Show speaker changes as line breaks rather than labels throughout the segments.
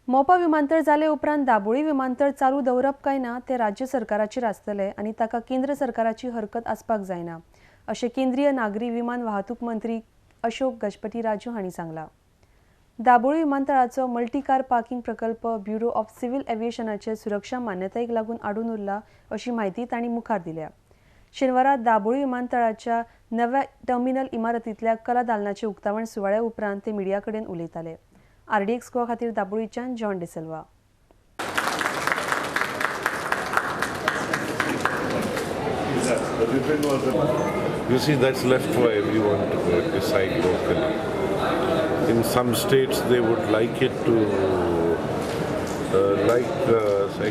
मोपा विमानतळ जाले उपरांत दाबोळी विमानतळ चालू दवरप काय ना ते राज्य सरकाराचेर आसतले आनी ताका केंद्र सरकाराची हरकत आसपाक जायना अशें केंद्रीय नागरी विमान वाहतूक मंत्री अशोक गजपती राजू हांणी सांगलां. दाबोळी विमानतळाचो मल्टी कार पार्किंग प्रकल्प ब्युरो ऑफ सिव्हिल एव्हिएशनाचे सुरक्षा मान्यतायेक लागून आडून उरला अशी माहिती तांणी मुखार दिल्या. शेनवारा दाबोळी विमानतळाच्या नव्या टर्मिनल इमारतींतल्या कला दालनाचे उक्तावण सुवाळ्या उपरांत ते मिडिया कडेन उलयताले. RDX गोवा खातीर दाबोळीच्यान John D'Silva.
You see, that's left for everyone to decide locally. In some states, they would like it to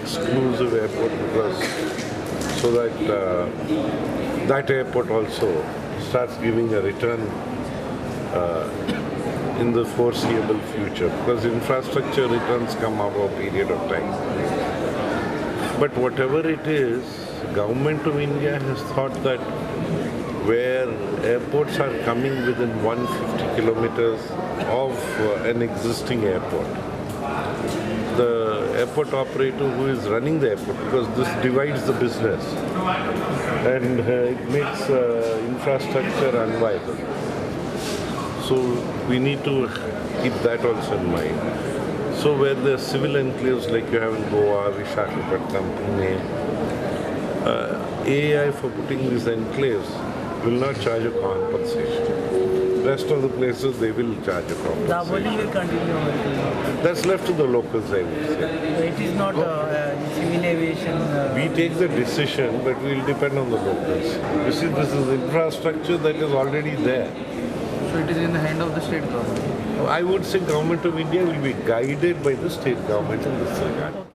exclusive airport because so that that airport also starts giving a return in the foreseeable future, because infrastructure returns come over a period of time. But whatever it is, Government of India has thought that where airports are coming within 150 kilometers of an existing airport, the airport operator who is running the airport, because this divides the business and it makes infrastructure unviable. So we need to keep that also in mind. So where there are civil enclaves like you have in Goa, Visakhapatnam, Pune, AAI for putting these enclaves will not charge a compensation. Rest of the places they will charge a compensation.
Dabolim will continue.
That's left to the locals, I would say.
It is not civil aviation.
We take the decision, but we will depend on the locals. You see, this is infrastructure that is already there.
So it is in the hand of the state government.
I would say Government of India will be guided by the state government in this regard.